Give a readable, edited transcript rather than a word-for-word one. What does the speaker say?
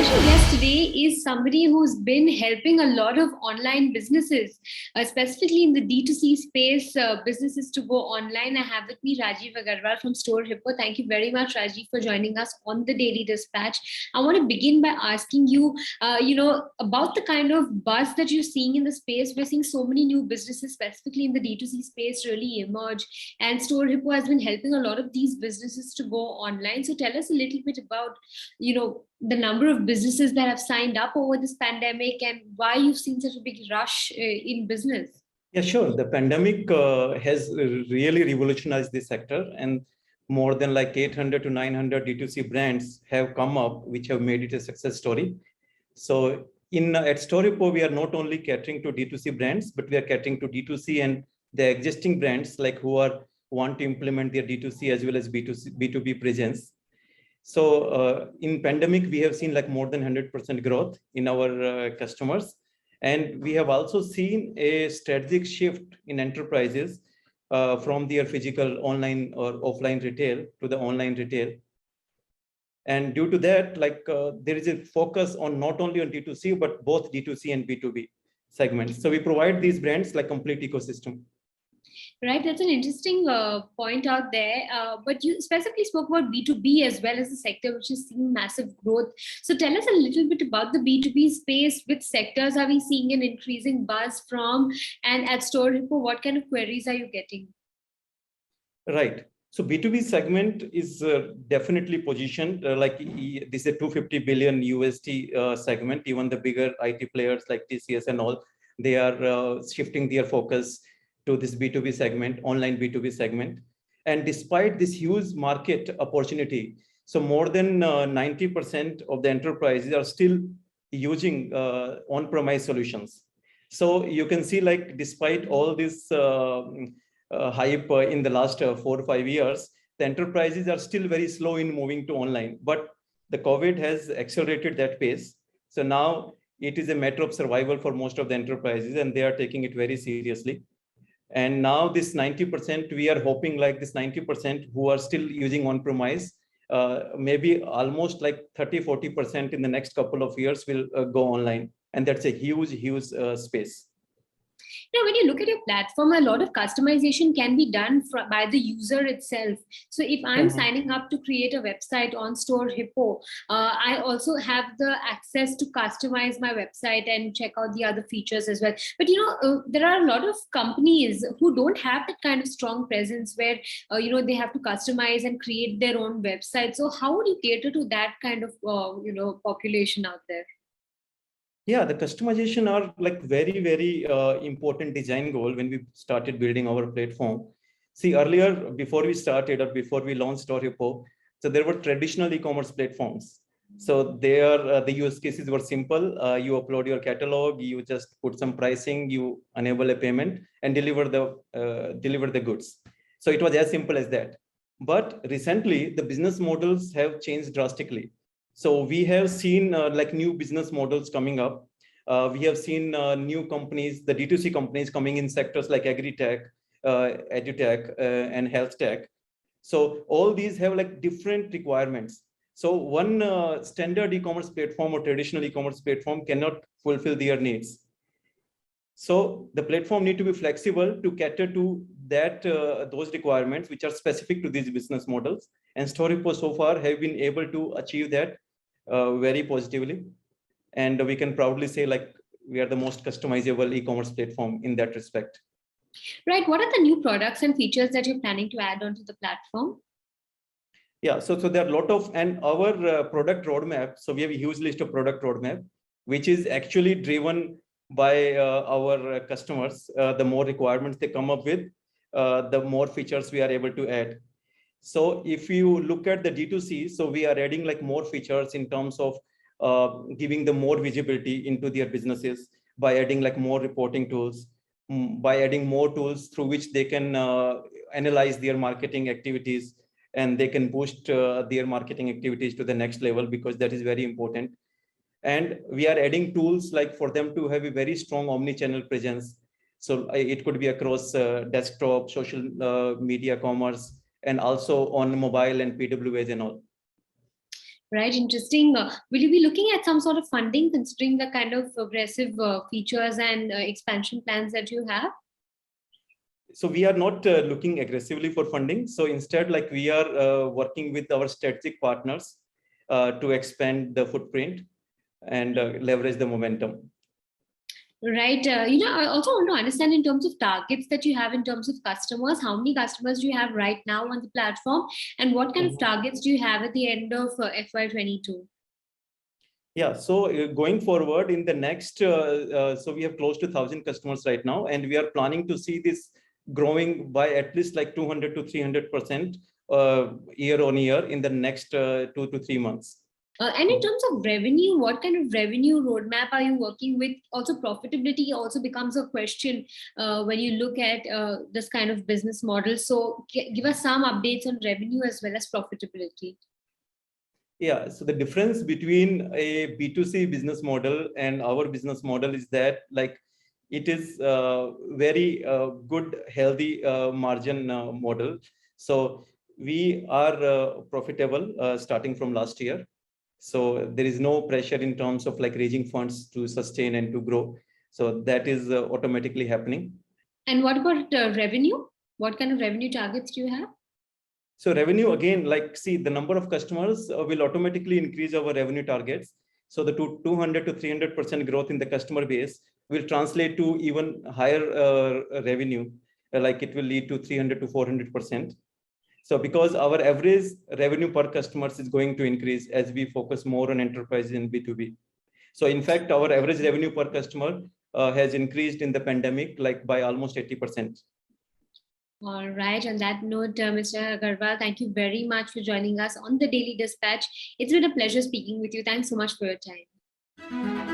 special guest today is somebody who's been helping a lot of online businesses, specifically in the D2C space, businesses to go online. I have with me Rajiv Aggarwal from StoreHippo. Thank you very much, Rajiv, for joining us on the Daily Dispatch. I want to begin by asking you, about the kind of buzz that you're seeing in the space. We're seeing so many new businesses, specifically in the D2C space, really emerge. And StoreHippo has been helping a lot of these businesses to go online. So tell us a little bit about, the number of businesses that have signed up over this pandemic and why you've seen such a big rush in business. Yeah, sure. The pandemic has really revolutionized this sector, and more than like 800 to 900 D2C brands have come up, which have made it a success story. So at StoreHippo, we are not only catering to D2C brands, but we are catering to D2C and the existing brands like who want to implement their D2C as well as B2B presence. So in pandemic, we have seen like more than 100% growth in our customers. And we have also seen a strategic shift in enterprises from their physical online or offline retail to the online retail. And due to that, there is a focus on not only on D2C, but both D2C and B2B segments. So we provide these brands like complete ecosystem. Right, that's an interesting point out there. But you specifically spoke about B2B as well as the sector, which is seeing massive growth. So tell us a little bit about the B2B space. Which sectors are we seeing an increasing buzz from? And at StoreHippo, what kind of queries are you getting? Right. So B2B segment is definitely positioned like this is a $250 billion USD segment. Even the bigger IT players like TCS and all, they are shifting their focus to this B2B segment, online B2B segment. And despite this huge market opportunity, so more than 90% of the enterprises are still using on-premise solutions. So you can see like despite all this hype in the last 4 or 5 years, the enterprises are still very slow in moving to online, but the COVID has accelerated that pace. So now it is a matter of survival for most of the enterprises and they are taking it very seriously. And now this 90%, we are hoping like this 90% who are still using on-premise, maybe almost like 30-40% in the next couple of years will go online. And that's a huge space. Now, when you look at your platform, a lot of customization can be done by the user itself. So if I'm signing up to create a website on StoreHippo, I also have the access to customize my website and check out the other features as well. But, there are a lot of companies who don't have that kind of strong presence where, they have to customize and create their own website. So how would you cater to that kind of, population out there? Yeah, the customization are like very important design goal when we started building our platform. See, earlier, before we started or before we launched StoreHippo, so there were traditional e-commerce platforms. So there, the use cases were simple. You upload your catalog, you just put some pricing, you enable a payment and deliver the goods. So it was as simple as that. But recently, the business models have changed drastically. So we have seen like new business models coming up. We have seen new companies, the D2C companies coming in sectors like agri-tech, edutech, and health tech. So all these have like different requirements. So one standard e-commerce platform or traditional e-commerce platform cannot fulfill their needs. So the platform need to be flexible to cater to that those requirements which are specific to these business models. And StoreHippo so far have been able to achieve that very positively. And we can proudly say like we are the most customizable e-commerce platform in that respect. Right. What are the new products and features that you're planning to add onto the platform? Yeah, so there are a lot of, and our product roadmap. So we have a huge list of product roadmap, which is actually driven by our customers. The more requirements they come up with, the more features we are able to add. So if you look at the D2C, so we are adding like more features in terms of giving them more visibility into their businesses by adding like more reporting tools, by adding more tools through which they can analyze their marketing activities and they can boost their marketing activities to the next level, because that is very important. And we are adding tools like for them to have a very strong omni-channel presence. So it could be across desktop, social media, commerce, and also on mobile and PWAs and all. Right, interesting. Will you be looking at some sort of funding considering the kind of aggressive features and expansion plans that you have? So we are not looking aggressively for funding. So instead, like we are working with our strategic partners to expand the footprint and leverage the momentum. Right. I also want to understand in terms of targets that you have in terms of customers, how many customers do you have right now on the platform, and what kind of targets do you have at the end of FY22? Yeah, so going forward in the next, so we have close to 1,000 customers right now, and we are planning to see this growing by at least like 200 to 300% year on year in the next 2 to 3 months. And in terms of revenue, what kind of revenue roadmap are you working with? Also, profitability also becomes a question when you look at this kind of business model. So give us some updates on revenue as well as profitability. Yeah, so the difference between a B2C business model and our business model is that like it is very good, healthy margin model. So we are profitable starting from last year. So there is no pressure in terms of like raising funds to sustain and to grow. So that is automatically happening. And what about revenue? What kind of revenue targets do you have? So revenue, again, like see the number of customers will automatically increase our revenue targets. So the 200 to 300% growth in the customer base will translate to even higher revenue, like it will lead to 300 to 400%. So because our average revenue per customer is going to increase as we focus more on enterprise and B2B. So in fact, our average revenue per customer has increased in the pandemic, like by almost 80%. All right. On that note, Mr. Aggarwal, thank you very much for joining us on the Daily Dispatch. It's been a pleasure speaking with you. Thanks so much for your time.